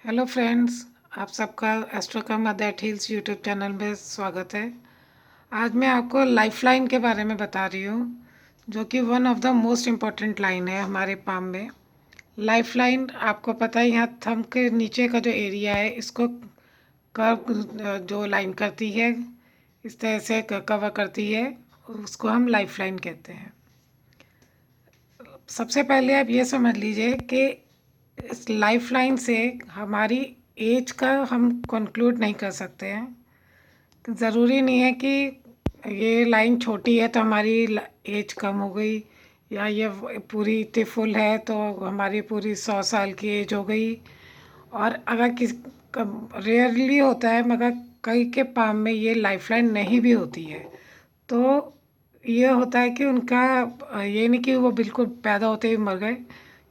Hello friends, आप सबका एस्ट्रोका mother hills YouTube channel में स्वागत है। आज मैं आपको लाइफलाइन के बारे में बता रही हूँ, जो कि one of the most important line है हमारे पाम में। लाइफलाइन आपको पता है, यहाँ थंब के नीचे का जो एरिया है इसको कर्व जो लाइन करती है, इस तरह से कवर करती है, उसको हम लाइफलाइन कहते हैं। सबसे पहले आप ये समझ लीजिए कि इस लाइफलाइन से हमारी एज का हम कंक्लूड नहीं कर सकते हैं। ज़रूरी नहीं है कि ये लाइन छोटी है तो हमारी एज कम हो गई, या ये पूरी इतनी फुल है तो हमारी पूरी 100 साल की एज हो गई। और अगर किस रेयरली होता है, मगर कई के पाम में ये लाइफलाइन नहीं भी होती है, तो ये होता है कि उनका ये नहीं कि वो बिल्कुल पैदा होते ही मर गए।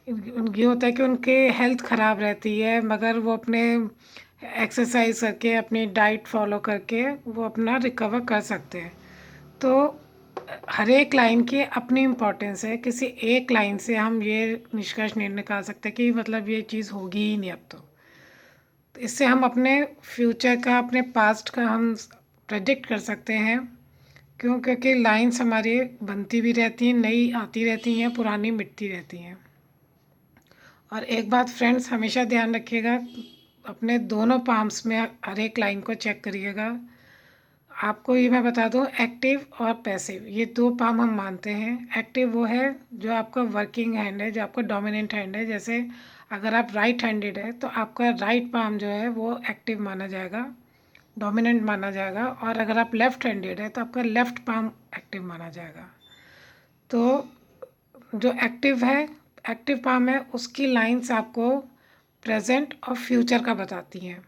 ये होता है कि उनके हेल्थ ख़राब रहती है, मगर वो अपने एक्सरसाइज करके, अपनी डाइट फॉलो करके वो अपना रिकवर कर सकते हैं। तो हर एक लाइन की अपनी इम्पोर्टेंस है। किसी एक लाइन से हम ये निष्कर्ष नहीं निकाल सकते कि मतलब ये चीज़ होगी ही नहीं अब तो इससे हम अपने फ्यूचर का, अपने पास्ट का हम प्रेडिक्ट कर सकते हैं। क्यों? क्योंकि लाइंस हमारी बनती भी रहती हैं, नई आती रहती हैं, पुरानी मिटती रहती हैं। और एक बात फ्रेंड्स हमेशा ध्यान रखिएगा, अपने दोनों पाम्स में हर एक लाइन को चेक करिएगा। आपको ये मैं बता दूं, एक्टिव और पैसिव ये दो पाम हम मानते हैं। एक्टिव वो है जो आपका वर्किंग हैंड है, जो आपका डोमिनेंट हैंड है। जैसे अगर आप राइट हैंडेड है तो आपका राइट पाम जो है वो एक्टिव माना जाएगा, डोमिनेंट माना जाएगा। और अगर आप लेफ़्ट हैंडेड है तो आपका लेफ़्ट पाम एक्टिव माना जाएगा। तो जो एक्टिव पाम है, उसकी लाइंस आपको प्रेजेंट और फ्यूचर का बताती हैं।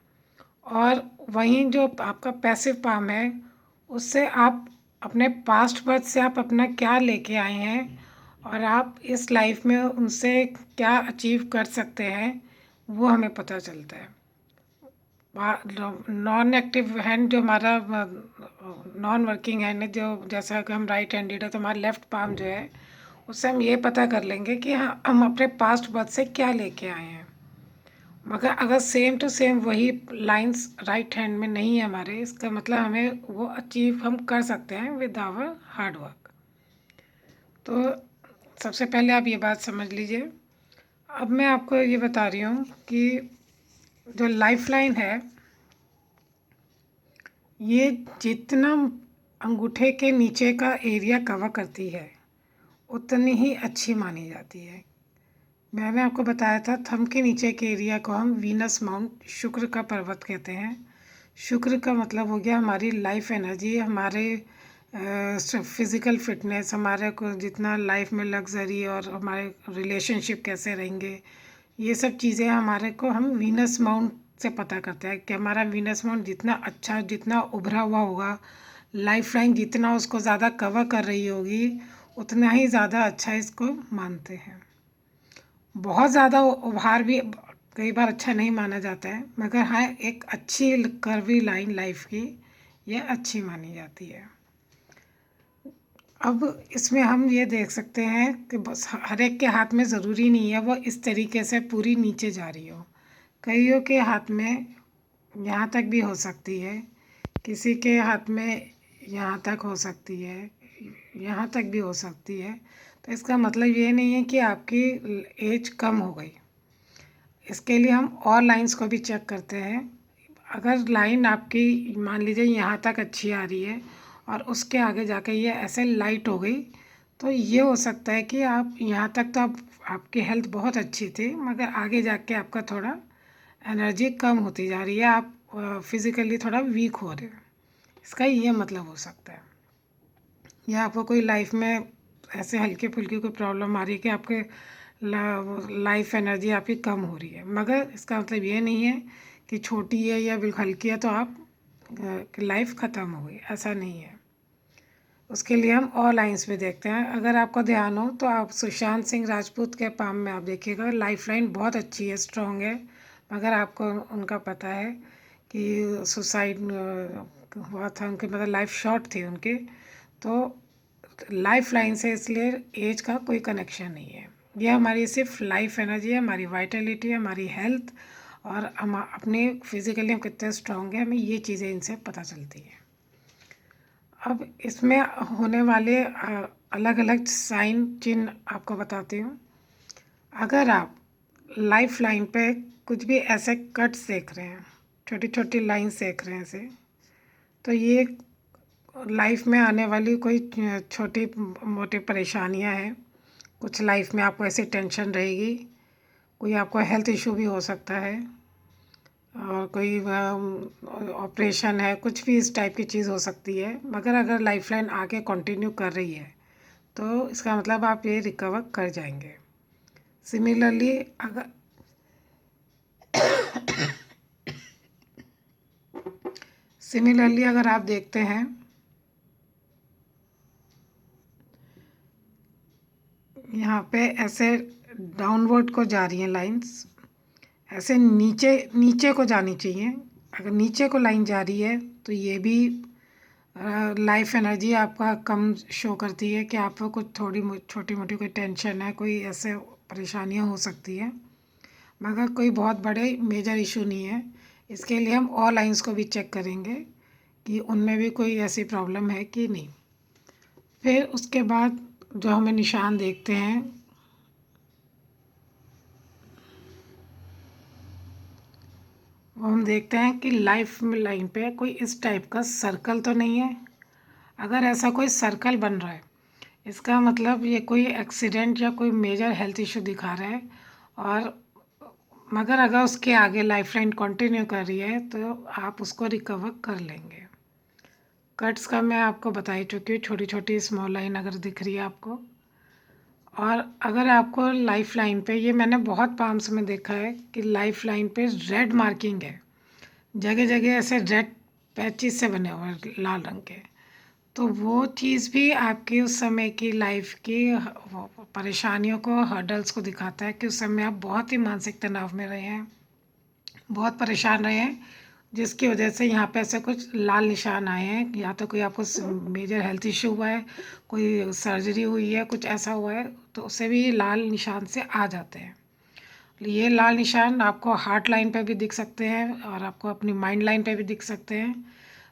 और वहीं जो आपका पैसिव पाम है, उससे आप अपने पास्ट बर्थ से आप अपना क्या लेके आए हैं और आप इस लाइफ में उनसे क्या अचीव कर सकते हैं, वो हमें पता चलता है। नॉन एक्टिव हैंड जो हमारा नॉन वर्किंग हैंड है, जो जैसा कि हम राइट हैंडेड है तो हमारा लेफ्ट पाम जो है, उससे हम ये पता कर लेंगे कि हाँ हम अपने पास्ट बर्थ से क्या लेके आए हैं। मगर अगर सेम टू सेम वही लाइंस राइट हैंड में नहीं है हमारे, इसका मतलब हमें वो अचीव हम कर सकते हैं विद आवर हार्ड वर्क। तो सबसे पहले आप ये बात समझ लीजिए। अब मैं आपको ये बता रही हूँ कि जो लाइफ लाइन है, ये जितना अंगूठे के नीचे का एरिया कवर करती है उतनी ही अच्छी मानी जाती है। मैंने आपको बताया था, थंब के नीचे के एरिया को हम वीनस माउंट, शुक्र का पर्वत कहते हैं। शुक्र का मतलब हो गया हमारी लाइफ एनर्जी, हमारे फिज़िकल फिटनेस, हमारे को जितना लाइफ में लग्जरी और हमारे रिलेशनशिप कैसे रहेंगे, ये सब चीज़ें हमारे को हम वीनस माउंट से पता करते हैं कि हमारा वीनस माउंट जितना अच्छा, जितना उभरा हुआ होगा, लाइफ लाइन जितना उसको ज़्यादा कवर कर रही होगी, उतना ही ज़्यादा अच्छा इसको मानते हैं। बहुत ज़्यादा उभार भी कई बार अच्छा नहीं माना जाता है, मगर हाँ एक अच्छी कर्वी लाइन लाइफ की, यह अच्छी मानी जाती है। अब इसमें हम ये देख सकते हैं कि बस हर एक के हाथ में ज़रूरी नहीं है वो इस तरीके से पूरी नीचे जा रही हो। कईयों के हाथ में यहाँ तक भी हो सकती है, किसी के हाथ में यहाँ तक हो सकती है, यहाँ तक भी हो सकती है। तो इसका मतलब ये नहीं है कि आपकी एज कम हो गई। इसके लिए हम और लाइंस को भी चेक करते हैं। अगर लाइन आपकी मान लीजिए यहाँ तक अच्छी आ रही है और उसके आगे जाके ये ऐसे लाइट हो गई, तो ये हो सकता है कि आप यहाँ तक तो आपकी हेल्थ बहुत अच्छी थी, मगर आगे जाके आपका थोड़ा एनर्जी कम होती जा रही है, आप फिज़िकली थोड़ा वीक हो रहे हैं। इसका ये मतलब हो सकता है। या आपको कोई लाइफ में ऐसे हल्की फुल्की कोई प्रॉब्लम आ रही है कि आपके लाइफ एनर्जी आपकी कम हो रही है, मगर इसका मतलब ये नहीं है कि छोटी है या बिल्कुल हल्की है तो आप लाइफ ख़त्म हो गई, ऐसा नहीं है। उसके लिए हम और लाइंस भी देखते हैं। अगर आपको ध्यान हो तो आप सुशांत सिंह राजपूत के पाम में आप देखिएगा, लाइफ लाइन बहुत अच्छी है, स्ट्रॉन्ग है, मगर आपको उनका पता है कि सुसाइड हुआ था, उनकी मतलब लाइफ शॉर्ट थी उनकी। तो लाइफ लाइन से इसलिए एज का कोई कनेक्शन नहीं है। ये हमारी सिर्फ लाइफ एनर्जी है, हमारी वाइटलिटी है, हमारी हेल्थ और हम अपने फिज़िकली हम कितने स्ट्रांग हैं, हमें ये चीज़ें इनसे पता चलती हैं। अब इसमें होने वाले अलग अलग साइन चिन्ह आपको बताती हूँ। अगर आप लाइफ लाइन पे कुछ भी ऐसे कट्स देख रहे हैं, छोटी छोटी लाइन्स देख रहे हैं ऐसे, तो ये लाइफ में आने वाली कोई छोटी मोटी परेशानियां हैं। कुछ लाइफ में आपको ऐसी टेंशन रहेगी, कोई आपको हेल्थ इशू भी हो सकता है, और कोई ऑपरेशन है, कुछ भी इस टाइप की चीज़ हो सकती है। मगर अगर लाइफ लाइन आगे कंटिन्यू कर रही है तो इसका मतलब आप ये रिकवर कर जाएंगे। सिमिलरली अगर आप देखते हैं, यहाँ पे ऐसे डाउनवर्ड को जा रही हैं लाइंस, ऐसे नीचे नीचे को जानी चाहिए। अगर नीचे को लाइन जा रही है तो ये भी लाइफ एनर्जी आपका कम शो करती है कि आपको कुछ थोड़ी छोटी मोटी कोई टेंशन है, कोई ऐसे परेशानियाँ हो सकती हैं, मगर कोई बहुत बड़े मेजर इशू नहीं है। इसके लिए हम और लाइंस को भी चेक करेंगे कि उनमें भी कोई ऐसी प्रॉब्लम है कि नहीं। फिर उसके बाद जो हमें निशान देखते हैं, वो हम देखते हैं कि लाइफ में लाइन पे कोई इस टाइप का सर्कल तो नहीं है। अगर ऐसा कोई सर्कल बन रहा है, इसका मतलब ये कोई एक्सीडेंट या कोई मेजर हेल्थ इशू दिखा रहा है। और मगर अगर उसके आगे लाइफ लाइन कंटिन्यू कर रही है तो आप उसको रिकवर कर लेंगे। कट्स का मैं आपको बता ही चुकी हूँ, छोटी छोटी स्मॉल लाइन अगर दिख रही है आपको। और अगर आपको लाइफ लाइन पे, ये मैंने बहुत पाम्स में देखा है कि लाइफ लाइन पे रेड मार्किंग है, जगह जगह ऐसे रेड पैचेस से बने हुए हैं लाल रंग के, तो वो चीज़ भी आपकी उस समय की लाइफ की परेशानियों को, हर्डल्स को दिखाता है कि उस समय आप बहुत ही मानसिक तनाव में रहे हैं, बहुत परेशान रहे हैं, जिसकी वजह से यहाँ पे ऐसे कुछ लाल निशान आए हैं। या तो कोई आपको मेजर हेल्थ इशू हुआ है, कोई सर्जरी हुई है, कुछ ऐसा हुआ है, तो उससे भी लाल निशान से आ जाते हैं। ये लाल निशान आपको हार्ट लाइन पे भी दिख सकते हैं और आपको अपनी माइंड लाइन पे भी दिख सकते हैं।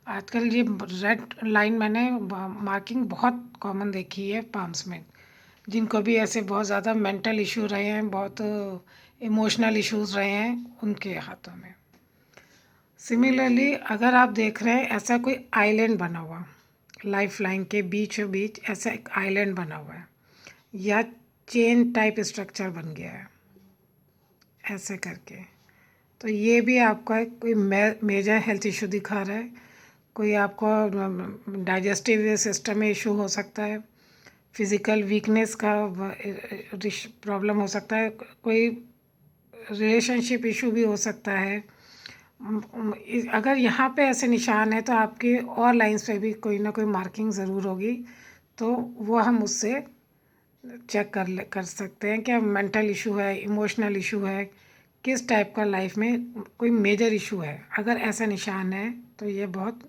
आजकल ये रेड लाइन मैंने मार्किंग बहुत कॉमन देखी है पाम्स में, जिनको भी ऐसे बहुत ज़्यादा मेंटल इशू रहे हैं, बहुत इमोशनल इश्यूज रहे हैं, उनके हाथों में। सिमिलरली अगर आप देख रहे हैं ऐसा कोई आइलैंड बना हुआ, लाइफ लाइन के बीचों बीच ऐसा एक आइलैंड बना हुआ है, या चेन टाइप स्ट्रक्चर बन गया है ऐसे करके, तो ये भी आपका कोई मेजर हेल्थ इशू दिखा रहा है। कोई आपको डाइजेस्टिव सिस्टम में इशू हो सकता है, फिज़िकल वीकनेस का प्रॉब्लम हो सकता है, कोई रिलेशनशिप इशू भी हो सकता है। अगर यहाँ पे ऐसे निशान है तो आपके और लाइंस पे भी कोई ना कोई मार्किंग ज़रूर होगी, तो वो हम उससे चेक कर सकते हैं कि मेंटल इशू है, इमोशनल इशू है, किस टाइप का लाइफ में कोई मेजर इशू है। अगर ऐसा निशान है तो ये बहुत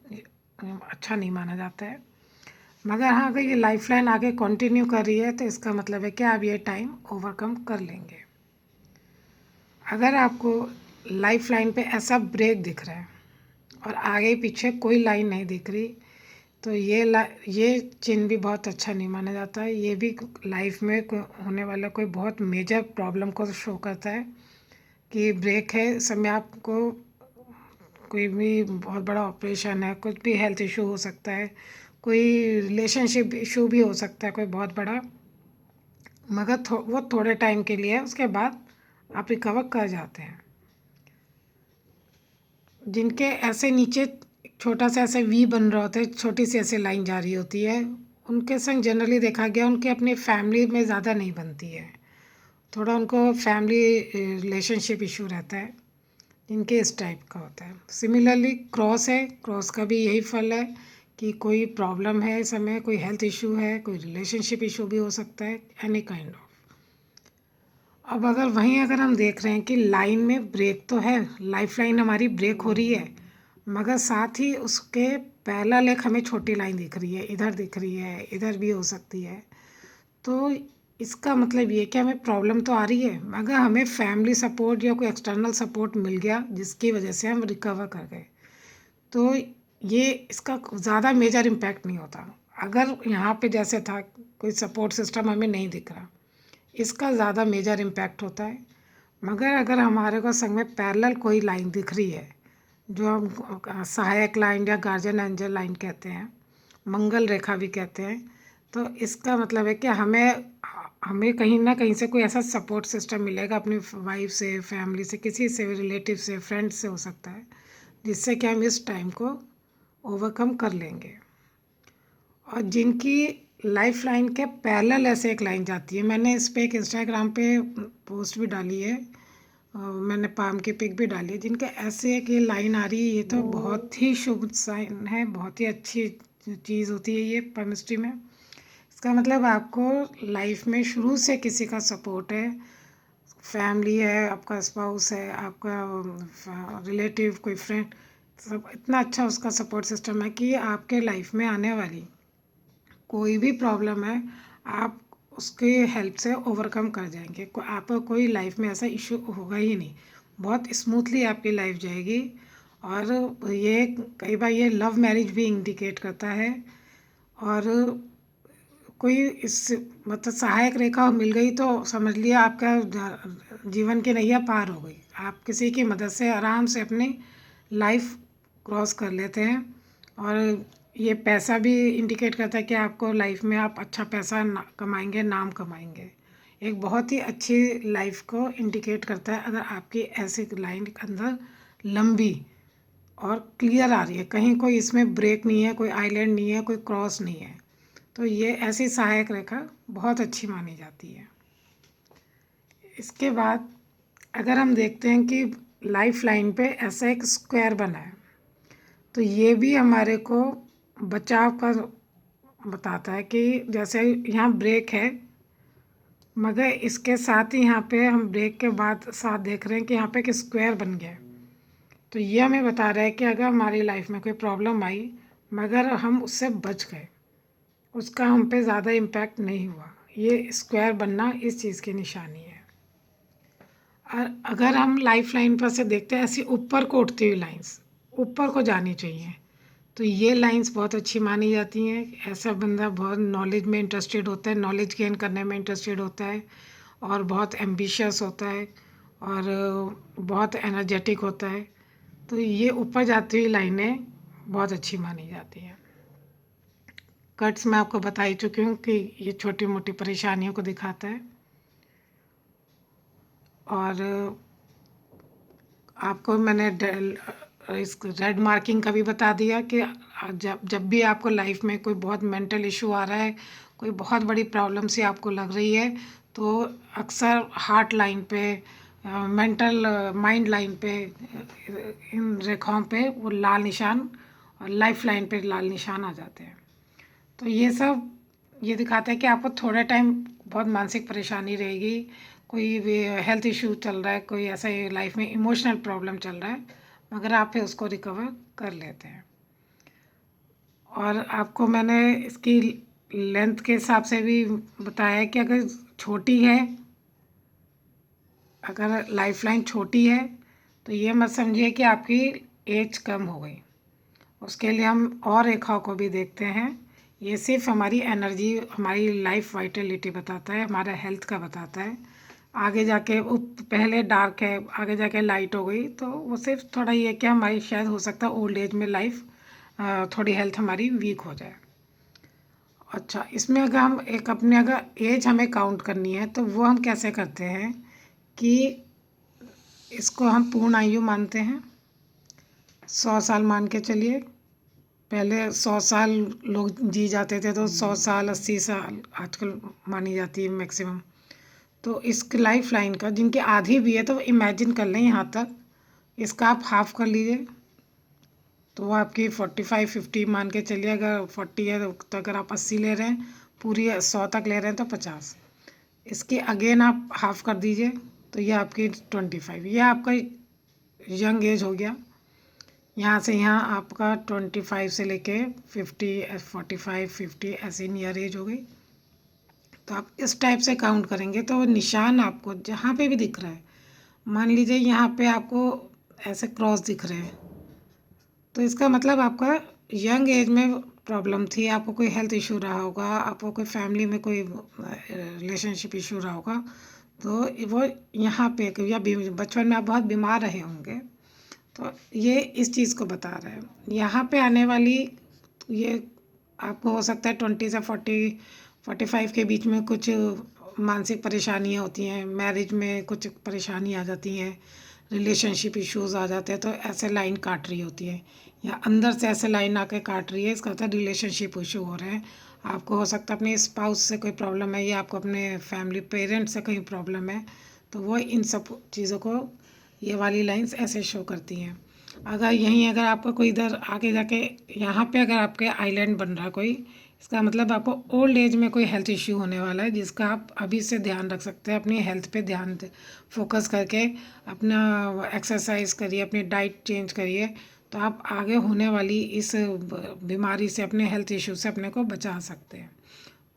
अच्छा नहीं माना जाता है। मगर हाँ, अगर ये लाइफ लाइन आगे कंटिन्यू कर रही है तो इसका मतलब है कि आप ये टाइम ओवरकम कर लेंगे। अगर आपको लाइफ लाइन पे ऐसा ब्रेक दिख रहा है और आगे पीछे कोई लाइन नहीं दिख रही, तो ये चिन्ह भी बहुत अच्छा नहीं माना जाता है। ये भी लाइफ में होने वाला कोई बहुत मेजर प्रॉब्लम को शो करता है कि ब्रेक है। इस समय आपको कोई भी बहुत बड़ा ऑपरेशन है, कुछ भी हेल्थ इशू हो सकता है, कोई रिलेशनशिप इशू भी हो सकता है कोई बहुत बड़ा, मगर वो थोड़े टाइम के लिए है, उसके बाद आप रिकवर कर जाते हैं। जिनके ऐसे नीचे छोटा सा ऐसे वी बन रहा होता है, छोटी सी ऐसे लाइन जा रही होती है, उनके संग जनरली देखा गया उनके अपने फैमिली में ज़्यादा नहीं बनती है, थोड़ा उनको फैमिली रिलेशनशिप इशू रहता है, जिनके इस टाइप का होता है। सिमिलरली क्रॉस है, क्रॉस का भी यही फल है कि कोई प्रॉब्लम है इस समय, कोई हेल्थ इशू है, कोई रिलेशनशिप इशू भी हो सकता है, एनी काइंड ऑफ। अब अगर हम देख रहे हैं कि लाइन में ब्रेक तो है, लाइफ लाइन हमारी ब्रेक हो रही है, मगर साथ ही उसके पैरेलल एक हमें छोटी लाइन दिख रही है, इधर दिख रही है, इधर भी हो सकती है, तो इसका मतलब ये कि हमें प्रॉब्लम तो आ रही है, मगर हमें फैमिली सपोर्ट या कोई एक्सटर्नल सपोर्ट मिल गया जिसकी वजह से हम रिकवर कर गए, तो ये इसका ज़्यादा मेजर इम्पैक्ट नहीं होता। अगर यहाँ पे जैसे था कोई सपोर्ट सिस्टम हमें नहीं दिख रहा, इसका ज़्यादा मेजर इम्पैक्ट होता है। मगर अगर हमारे को संग में पैरेलल कोई लाइन दिख रही है, जो हम सहायक लाइन या गार्जियन एंजल लाइन कहते हैं, मंगल रेखा भी कहते हैं, तो इसका मतलब है कि हमें हमें कहीं ना कहीं से कोई ऐसा सपोर्ट सिस्टम मिलेगा, अपनी वाइफ से, फैमिली से, किसी से, रिलेटिव से, फ्रेंड से हो सकता है, जिससे कि हम इस टाइम को ओवरकम कर लेंगे। और जिनकी लाइफ लाइन के पैरेलल ऐसे एक लाइन जाती है, मैंने इस पे एक इंस्टाग्राम पे पोस्ट भी डाली है, मैंने पाम की पिक भी डाली है, जिनके ऐसे एक ये लाइन आ रही है, ये तो बहुत ही शुभ साइन है, बहुत ही अच्छी चीज़ होती है ये केमिस्ट्री में। इसका मतलब आपको लाइफ में शुरू से किसी का सपोर्ट है, फैमिली है, आपका स्पाउस है, आपका रिलेटिव, कोई फ्रेंड, सब इतना अच्छा उसका सपोर्ट सिस्टम है कि आपके लाइफ में आने वाली कोई भी प्रॉब्लम है, आप उसके हेल्प से ओवरकम कर जाएंगे। आपको कोई लाइफ में ऐसा इशू होगा ही नहीं, बहुत स्मूथली आपकी लाइफ जाएगी। और ये कई बार ये लव मैरिज भी इंडिकेट करता है। और कोई इस मतलब सहायक रेखा मिल गई तो समझ लिया आपका जीवन की नैया पार हो गई, आप किसी की मदद से आराम से अपनी लाइफ क्रॉस कर लेते हैं। और ये पैसा भी इंडिकेट करता है कि आपको लाइफ में आप अच्छा पैसा कमाएंगे, नाम कमाएंगे। एक बहुत ही अच्छी लाइफ को इंडिकेट करता है अगर आपकी ऐसी लाइन के अंदर लंबी और क्लियर आ रही है, कहीं कोई इसमें ब्रेक नहीं है, कोई आइलैंड नहीं है, कोई क्रॉस नहीं है, तो ये ऐसी सहायक रेखा बहुत अच्छी मानी जाती है। इसके बाद अगर हम देखते हैं कि लाइफ लाइन पे ऐसा एक स्क्वायर बना है, तो ये भी हमारे को बचाव का बताता है कि जैसे यहाँ ब्रेक है, मगर इसके साथ ही यहाँ पे हम ब्रेक के बाद साथ देख रहे हैं कि यहाँ पे एक स्क्वायर बन गया है। तो ये हमें बता रहा है कि अगर हमारी लाइफ में कोई प्रॉब्लम आई मगर हम उससे बच गए, उसका हम पे ज़्यादा इम्पैक्ट नहीं हुआ, ये स्क्वायर बनना इस चीज़ की निशानी है। और अगर हम लाइफ लाइन पर से देखते हैं, ऐसी ऊपर को उठती हुई लाइंस ऊपर को जानी चाहिए, तो ये लाइंस बहुत अच्छी मानी जाती हैं। ऐसा बंदा बहुत नॉलेज में इंटरेस्टेड होता है, नॉलेज गेन करने में इंटरेस्टेड होता है, और बहुत एम्बिशियस होता है, और बहुत एनर्जेटिक होता है, तो ये ऊपर जाती हुई लाइनें बहुत अच्छी मानी जाती हैं। कट्स मैं आपको बता ही चुकी हूँ कि ये छोटी मोटी परेशानियों को दिखाता है। और आपको मैंने इस रेड मार्किंग का भी बता दिया कि जब जब भी आपको लाइफ में कोई बहुत मेंटल इशू आ रहा है, कोई बहुत बड़ी प्रॉब्लम सी आपको लग रही है, तो अक्सर हार्ट लाइन पे, मेंटल माइंड लाइन पे, इन रेखाओं पे वो लाल निशान, और लाइफ लाइन पे लाल निशान आ जाते हैं। तो ये सब ये दिखाता है कि आपको थोड़ा टाइम बहुत मानसिक परेशानी रहेगी, कोई भी हेल्थ इशू चल रहा है, कोई ऐसा लाइफ में इमोशनल प्रॉब्लम चल रहा है, मगर आप फिर उसको रिकवर कर लेते हैं। और आपको मैंने इसकी लेंथ के हिसाब से भी बताया है कि अगर छोटी है, अगर लाइफ लाइन छोटी है, तो ये मत समझिए कि आपकी एज कम हो गई। उसके लिए हम और रेखाओं को भी देखते हैं। ये सिर्फ हमारी एनर्जी, हमारी लाइफ वाइटलिटी बताता है, हमारा हेल्थ का बताता है। आगे जाके वो पहले डार्क है, आगे जाके लाइट हो गई, तो वो सिर्फ थोड़ा ये कि हमारी शायद हो सकता है ओल्ड एज में लाइफ थोड़ी हेल्थ हमारी वीक हो जाए। अच्छा, इसमें अगर हम एक अपने अगर एज हमें काउंट करनी है, तो वो हम कैसे करते हैं कि इसको हम पूर्ण आयु मानते हैं। 100 साल मान के चलिए, पहले 100 साल लोग जी जाते थे, तो 100 साल 80 साल आजकल मानी जाती है मैक्सिमम। तो इस लाइफ लाइन का जिनकी आधी भी है, तो इमेजिन कर लें यहाँ तक, इसका आप हाफ कर लीजिए, तो वो आपकी 45-50 मान के चलिए। अगर 40 है तो अगर आप 80 ले रहे हैं, पूरी 100 तक ले रहे हैं तो 50, इसकी अगेन आप हाफ कर दीजिए, तो ये आपकी 25, ये आपका यंग एज हो गया। यहाँ से यहाँ आपका 25 से लेके 50, 45, 50 ऐसी नियर एज हो गई। तो आप इस टाइप से काउंट करेंगे तो वो निशान आपको जहाँ पे भी दिख रहा है, मान लीजिए यहाँ पे आपको ऐसे क्रॉस दिख रहे हैं, तो इसका मतलब आपका यंग एज में प्रॉब्लम थी, आपको कोई हेल्थ इशू रहा होगा, आपको कोई फैमिली में कोई रिलेशनशिप इशू रहा होगा, तो वो यहाँ पे या बचपन में आप बहुत बीमार रहे होंगे, तो ये इस चीज़ को बता रहा है। यहाँ पे आने वाली ये आपको हो सकता है 20 से 45 के बीच में कुछ मानसिक परेशानियाँ होती हैं, मैरिज में कुछ परेशानी आ जाती हैं, रिलेशनशिप इश्यूज आ जाते हैं, तो ऐसे लाइन काट रही होती है या अंदर से ऐसे लाइन आके काट रही है, इसका मतलब रिलेशनशिप इशू हो रहे हैं। आपको हो सकता है अपने स्पाउस से कोई प्रॉब्लम है या आपको अपने फैमिली पेरेंट्स से कहीं प्रॉब्लम है, तो वो इन सब चीज़ों को ये वाली लाइंस ऐसे शो करती हैं। अगर आपका कोई इधर आगे जाके यहाँ पे अगर आपके आइलैंड बन रहा कोई, इसका मतलब आपको ओल्ड एज में कोई हेल्थ इश्यू होने वाला है, जिसका आप अभी से ध्यान रख सकते हैं। अपनी हेल्थ पे ध्यान फोकस करके अपना एक्सरसाइज करिए, अपनी डाइट चेंज करिए, तो आप आगे होने वाली इस बीमारी से, अपने हेल्थ इश्यू से अपने को बचा सकते हैं।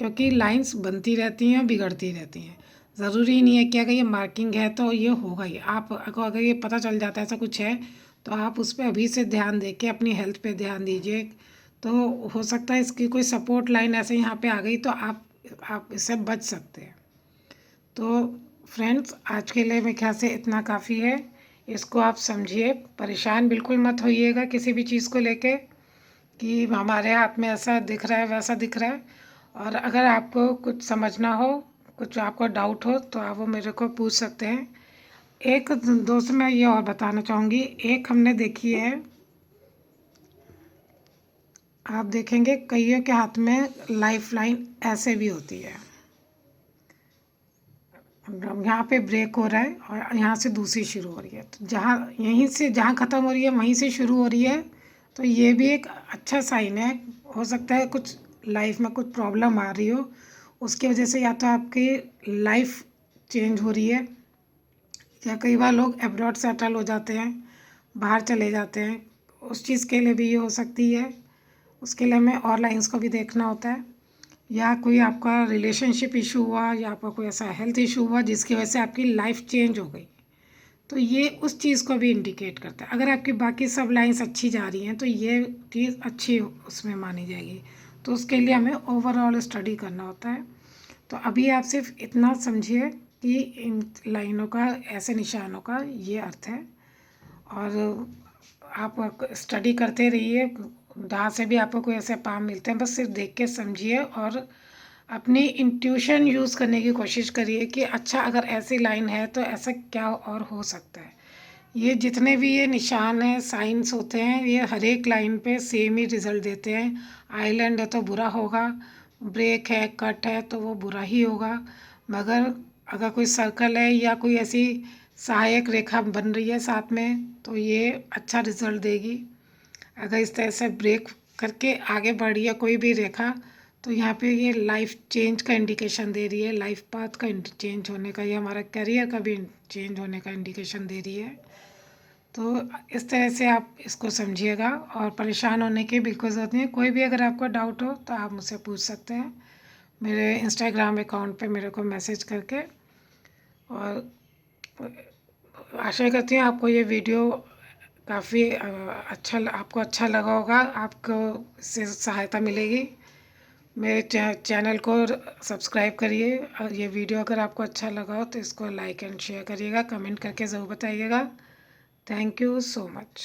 क्योंकि लाइंस बनती रहती हैं, बिगड़ती रहती हैं। ज़रूरी नहीं है कि अगर ये मार्किंग है तो ये होगा ही। आप अगर ये पता चल जाता है ऐसा कुछ है, तो आप उस पे अभी से ध्यान दे के अपनी हेल्थ पे ध्यान दीजिए। तो हो सकता है इसकी कोई सपोर्ट लाइन ऐसे यहाँ पे आ गई तो आप इससे बच सकते हैं। तो फ्रेंड्स, आज के लिए मेरे ख्याल से इतना काफ़ी है। इसको आप समझिए, परेशान बिल्कुल मत होइएगा किसी भी चीज़ को लेके कि हमारे हाथ में ऐसा दिख रहा है, वैसा दिख रहा है। और अगर आपको कुछ समझना हो, कुछ आपको डाउट हो, तो आप वो मेरे को पूछ सकते हैं। एक दोस्त मैं ये और बताना चाहूँगी, एक हमने देखी है, आप देखेंगे कईयों के हाथ में लाइफ लाइन ऐसे भी होती है। यहाँ पे ब्रेक हो रहा है और यहाँ से दूसरी शुरू हो रही है, तो यहीं से जहाँ ख़त्म हो रही है वहीं से शुरू हो रही है, तो ये भी एक अच्छा साइन है। हो सकता है कुछ लाइफ में कुछ प्रॉब्लम आ रही हो, उसकी वजह से या तो आपकी लाइफ चेंज हो रही है, या कई बार लोग अब्रॉड सेटल हो जाते हैं, बाहर चले जाते हैं, उस चीज़ के लिए भी ये हो सकती है। उसके लिए हमें और लाइंस को भी देखना होता है। या कोई आपका रिलेशनशिप इशू हुआ या आपका कोई ऐसा हेल्थ इशू हुआ जिसकी वजह से आपकी लाइफ चेंज हो गई, तो ये उस चीज़ को भी इंडिकेट करता है। अगर आपकी बाकी सब लाइंस अच्छी जा रही हैं तो ये चीज़ अच्छी उसमें मानी जाएगी। तो उसके लिए हमें ओवरऑल स्टडी करना होता है। तो अभी आप सिर्फ इतना समझिए कि इन लाइनों का, ऐसे निशानों का ये अर्थ है, और आप स्टडी करते रहिए। जहाँ से भी आपको कोई ऐसे पाम मिलते हैं, बस सिर्फ देख के समझिए और अपनी इंट्यूशन यूज़ करने की कोशिश करिए कि अच्छा, अगर ऐसी लाइन है तो ऐसा क्या और हो सकता है। ये जितने भी ये निशान हैं, साइंस होते हैं, ये हर एक लाइन पे सेम ही रिज़ल्ट देते हैं। आइलैंड है तो बुरा होगा, ब्रेक है, कट है तो वो बुरा ही होगा। मगर अगर कोई सर्कल है या कोई ऐसी सहायक रेखा बन रही है साथ में, तो ये अच्छा रिज़ल्ट देगी। अगर इस तरह से ब्रेक करके आगे बढ़ी है कोई भी रेखा, तो यहाँ पे ये लाइफ चेंज का इंडिकेशन दे रही है, लाइफ पाथ का चेंज होने का, या हमारा करियर का भी चेंज होने का इंडिकेशन दे रही है। तो इस तरह से आप इसको समझिएगा और परेशान होने की बिल्कुल ज़रूरत नहीं है। कोई भी अगर आपको डाउट हो तो आप मुझसे पूछ सकते हैं मेरे इंस्टाग्राम अकाउंट पे मेरे को मैसेज करके। और आशा करती हूँ आपको ये वीडियो काफ़ी आपको अच्छा लगा होगा, आपको इससे सहायता मिलेगी। मेरे चैनल को सब्सक्राइब करिए, और ये वीडियो अगर आपको अच्छा लगा हो तो इसको लाइक एंड शेयर करिएगा, कमेंट करके ज़रूर बताइएगा। Thank you so much.